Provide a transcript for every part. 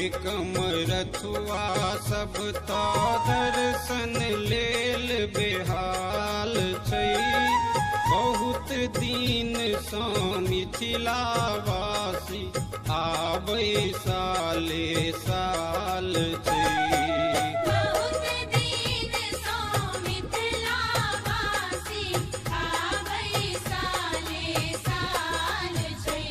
कमरथुआ सब तो दर्शन लेल बेहाल छै। बहुत दिन सँ मिथिलावासी आबै साले साल छै। बहुत दिन सँ मिथिलावासी आबै साले साल छै।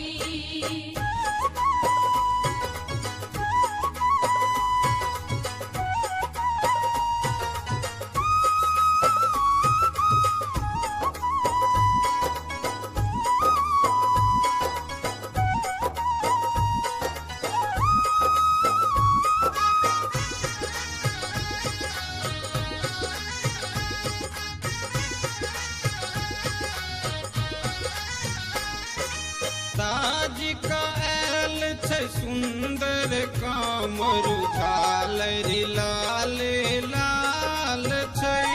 साज कायल छै सुंदर कामरू झालरि लाल लाल छै।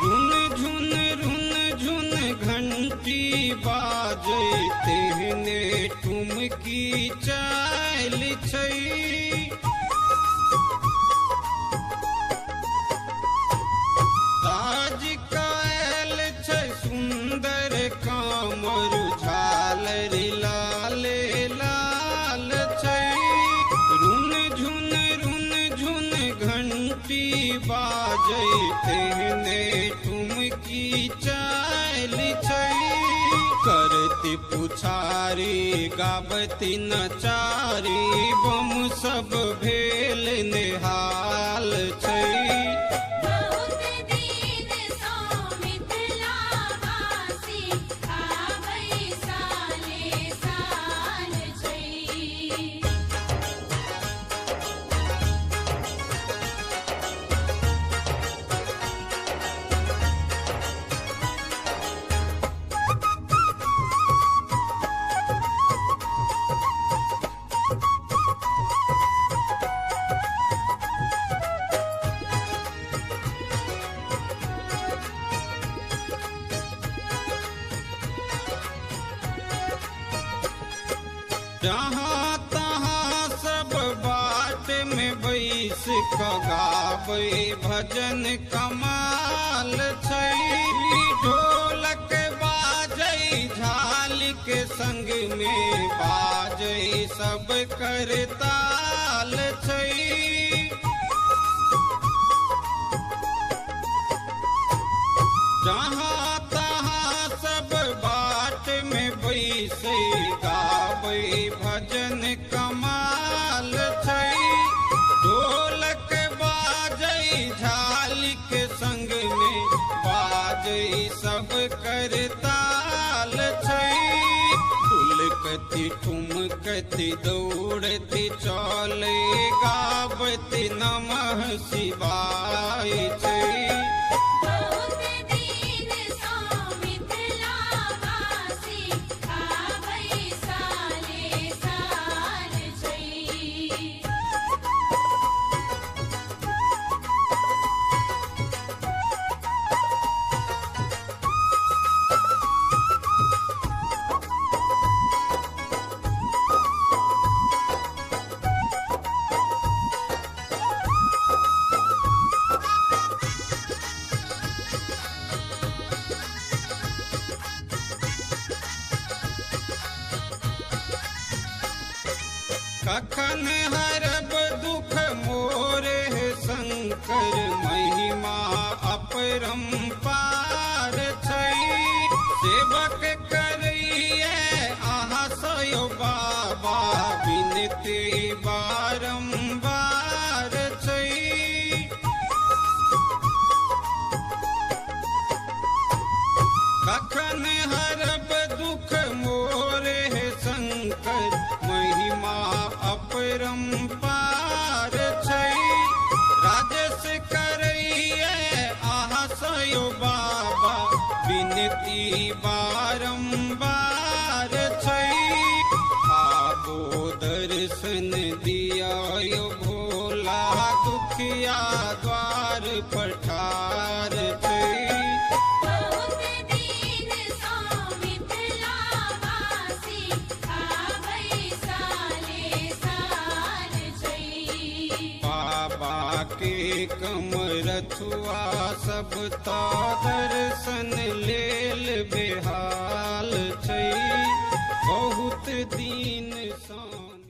रुन झुन रुन झुन घंटी बाजै तेहने ठुमकी चाल छै। साज कायल छै सुंदर कामरू झालरि लाल लाल छै। रुन झुन घंटी बाजै तेहने ठुमकी चाल छै। करती पुछारी गाबती नचारी बम सब भेल नेहाल छै। बहुत दिन सँ मिथिलावासी आबै साले साल छै। जहाँ तहाँ सब बाट में बैस क गाबै भजन कमाल छै। ढोलक बाजै झाल के संग में बाजै सब करताल छै। जहाँ तहाँ सब बाट में बैसे गाबै भजन कमाल छै। ढोलक बाजै झाल के संग में बाजै सब करताल छै। ढुलकती ठुमकती दौड़ती चले गाबती नमः शिवाय छै। बहुत दिन सँ मिथिलावासी आबै साले साल छै। कखन हरब दुख मोरे शंकर महिमा अपरंपार छै। सेवक करैये अहाँ सयो बाबा विनती बारंबार छै। कखन हरब दुख मोरे शंकर महिमा अपरंपार छै। राजेश करैये अहाँ सयो बाबा विनती बारंबार छै। आबो दर्शन दिया भोला दुखिया द्वार पठार छै। बहुत दिन सँ मिथिलावासी आबै साले साल छै। कमरथुआ सब तो दर्शन लेल बेहाल छै बहुत दिन सँ।